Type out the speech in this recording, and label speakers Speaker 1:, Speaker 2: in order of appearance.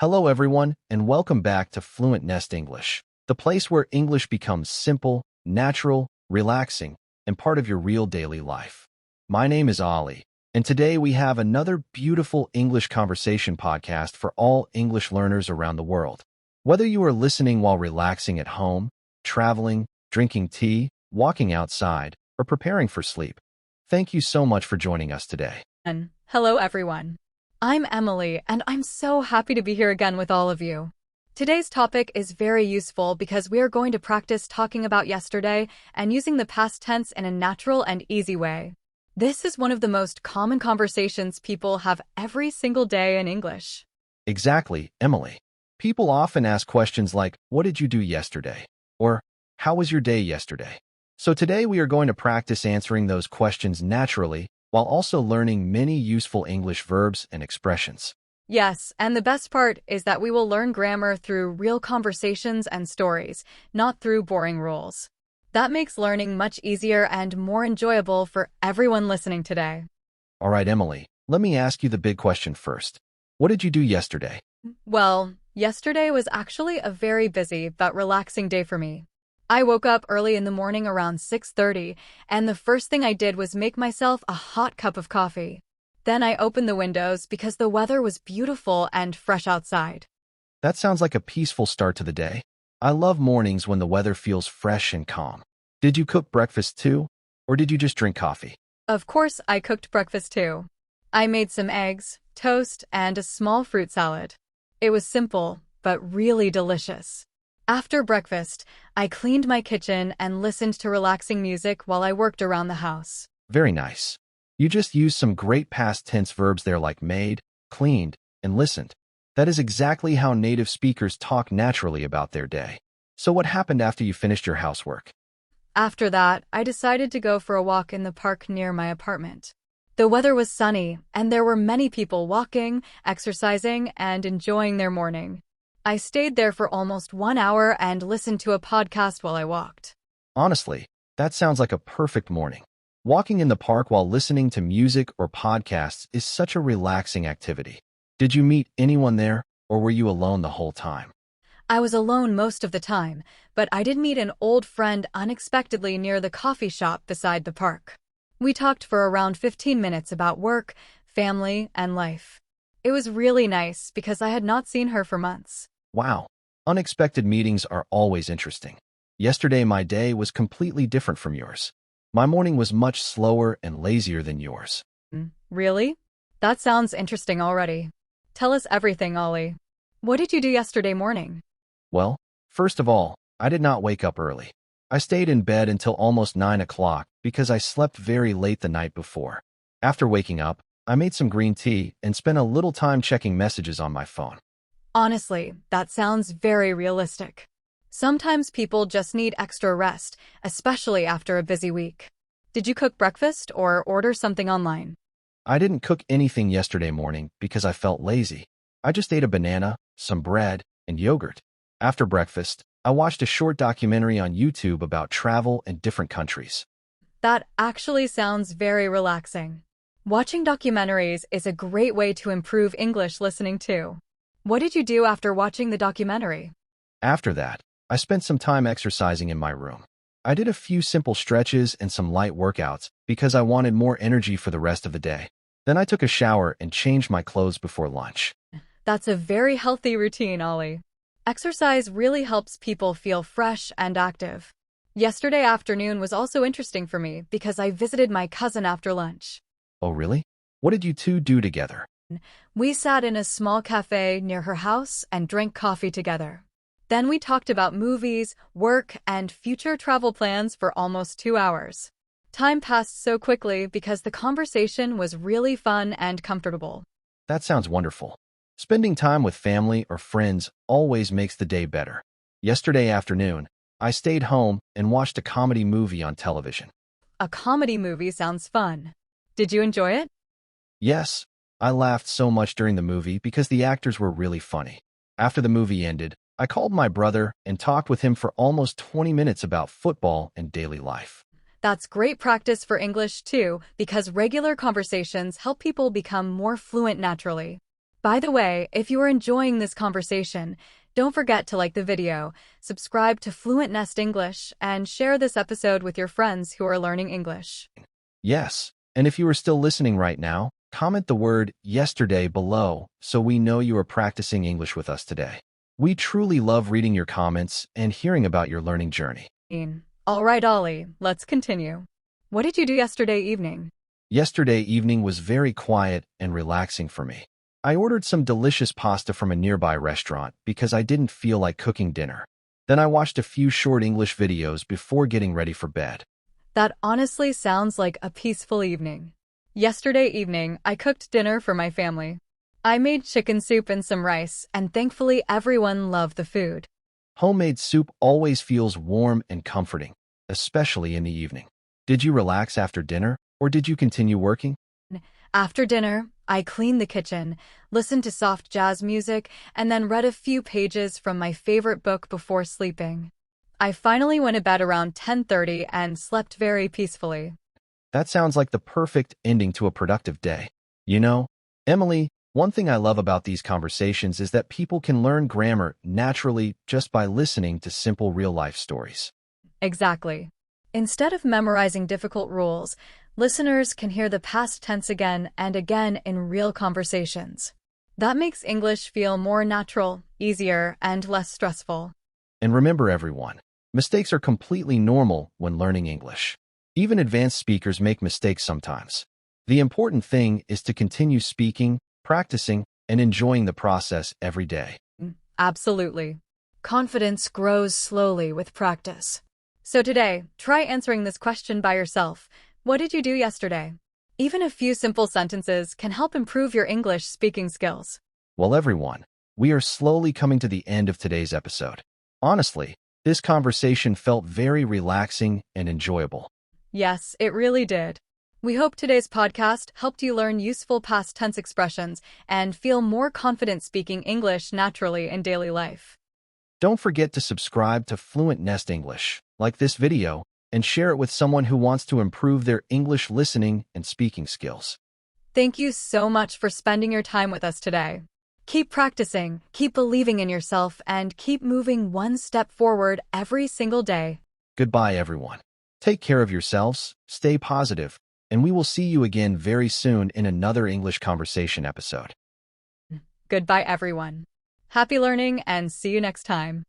Speaker 1: Hello everyone, and welcome back to Fluent Nest English, the place where English becomes simple, natural, relaxing, and part of your real daily life. My name is Ollie, and today we have another beautiful English conversation podcast for all English learners around the world. Whether you are listening while relaxing at home, traveling, drinking tea, walking outside, or preparing for sleep, thank you so much for joining us today.
Speaker 2: And hello, everyone. I'm Emily, and I'm so happy to be here again with all of you. Today's topic is very useful because we are going to practice talking about yesterday and using the past tense in a natural and easy way. This is one of the most common conversations people have every single day in English.
Speaker 1: Exactly, Emily. People often ask questions like, "What did you do yesterday?" or "How was your day yesterday?" So today we are going to practice answering those questions naturally while also learning many useful English verbs and expressions.
Speaker 2: Yes, and the best part is that we will learn grammar through real conversations and stories, not through boring rules. That makes learning much easier and more enjoyable for everyone listening today.
Speaker 1: All right, Emily, let me ask you the big question first. What did you do yesterday?
Speaker 2: Well, yesterday was actually a very busy but relaxing day for me. I woke up early in the morning around 6:30, and the first thing I did was make myself a hot cup of coffee. Then I opened the windows because the weather was beautiful and fresh outside.
Speaker 1: That sounds like a peaceful start to the day. I love mornings when the weather feels fresh and calm. Did you cook breakfast too, or did you just drink coffee?
Speaker 2: Of course, I cooked breakfast too. I made some eggs, toast, and a small fruit salad. It was simple, but really delicious. After breakfast, I cleaned my kitchen and listened to relaxing music while I worked around the house.
Speaker 1: Very nice. You just used some great past tense verbs there like made, cleaned, and listened. That is exactly how native speakers talk naturally about their day. So what happened after you finished your housework?
Speaker 2: After that, I decided to go for a walk in the park near my apartment. The weather was sunny, and there were many people walking, exercising, and enjoying their morning. I stayed there for almost 1 hour and listened to a podcast while I walked.
Speaker 1: Honestly, that sounds like a perfect morning. Walking in the park while listening to music or podcasts is such a relaxing activity. Did you meet anyone there, or were you alone the whole time?
Speaker 2: I was alone most of the time, but I did meet an old friend unexpectedly near the coffee shop beside the park. We talked for around 15 minutes about work, family, and life. It was really nice because I had not seen her for months.
Speaker 1: Wow, unexpected meetings are always interesting. Yesterday my day was completely different from yours. My morning was much slower and lazier than yours.
Speaker 2: Really? That sounds interesting already. Tell us everything, Ollie. What did you do yesterday morning?
Speaker 1: Well, first of all, I did not wake up early. I stayed in bed until almost 9 o'clock because I slept very late the night before. After waking up, I made some green tea and spent a little time checking messages on my phone.
Speaker 2: Honestly, that sounds very realistic. Sometimes people just need extra rest, especially after a busy week. Did you cook breakfast or order something online?
Speaker 1: I didn't cook anything yesterday morning because I felt lazy. I just ate a banana, some bread, and yogurt. After breakfast, I watched a short documentary on YouTube about travel in different countries.
Speaker 2: That actually sounds very relaxing. Watching documentaries is a great way to improve English listening too. What did you do after watching the documentary?
Speaker 1: After that, I spent some time exercising in my room. I did a few simple stretches and some light workouts because I wanted more energy for the rest of the day. Then I took a shower and changed my clothes before lunch.
Speaker 2: That's a very healthy routine, Ollie. Exercise really helps people feel fresh and active. Yesterday afternoon was also interesting for me because I visited my cousin after lunch.
Speaker 1: Oh, really? What did you two do together?
Speaker 2: We sat in a small cafe near her house and drank coffee together. Then we talked about movies, work, and future travel plans for almost 2 hours. Time passed so quickly because the conversation was really fun and comfortable.
Speaker 1: That sounds wonderful. Spending time with family or friends always makes the day better. Yesterday afternoon, I stayed home and watched a comedy movie on television.
Speaker 2: A comedy movie sounds fun. Did you enjoy it?
Speaker 1: Yes, I laughed so much during the movie because the actors were really funny. After the movie ended, I called my brother and talked with him for almost 20 minutes about football and daily life.
Speaker 2: That's great practice for English too, because regular conversations help people become more fluent naturally. By the way, if you are enjoying this conversation, don't forget to like the video, subscribe to Fluent Nest English, and share this episode with your friends who are learning English.
Speaker 1: Yes, and if you are still listening right now, comment the word yesterday below so we know you are practicing English with us today. We truly love reading your comments and hearing about your learning journey.
Speaker 2: All right, Ollie, let's continue. What did you do yesterday evening?
Speaker 1: Yesterday evening was very quiet and relaxing for me. I ordered some delicious pasta from a nearby restaurant because I didn't feel like cooking dinner. Then I watched a few short English videos before getting ready for bed.
Speaker 2: That honestly sounds like a peaceful evening. Yesterday evening, I cooked dinner for my family. I made chicken soup and some rice, and thankfully everyone loved the food.
Speaker 1: Homemade soup always feels warm and comforting, especially in the evening. Did you relax after dinner, or did you continue working?
Speaker 2: After dinner, I cleaned the kitchen, listened to soft jazz music, and then read a few pages from my favorite book before sleeping. I finally went to bed around 10:30 and slept very peacefully.
Speaker 1: That sounds like the perfect ending to a productive day. You know, Emily, one thing I love about these conversations is that people can learn grammar naturally just by listening to simple real-life stories.
Speaker 2: Exactly. Instead of memorizing difficult rules, listeners can hear the past tense again and again in real conversations. That makes English feel more natural, easier, and less stressful.
Speaker 1: And remember everyone, mistakes are completely normal when learning English. Even advanced speakers make mistakes sometimes. The important thing is to continue speaking, practicing, and enjoying the process every day.
Speaker 2: Absolutely. Confidence grows slowly with practice. So today, try answering this question by yourself. What did you do yesterday? Even a few simple sentences can help improve your English speaking skills.
Speaker 1: Well, everyone, we are slowly coming to the end of today's episode. Honestly, this conversation felt very relaxing and enjoyable.
Speaker 2: Yes, it really did. We hope today's podcast helped you learn useful past tense expressions and feel more confident speaking English naturally in daily life.
Speaker 1: Don't forget to subscribe to Fluent Nest English, like this video, and share it with someone who wants to improve their English listening and speaking skills.
Speaker 2: Thank you so much for spending your time with us today. Keep practicing, keep believing in yourself, and keep moving one step forward every single day.
Speaker 1: Goodbye, everyone. Take care of yourselves, stay positive, and we will see you again very soon in another English conversation episode.
Speaker 2: Goodbye, everyone. Happy learning and see you next time.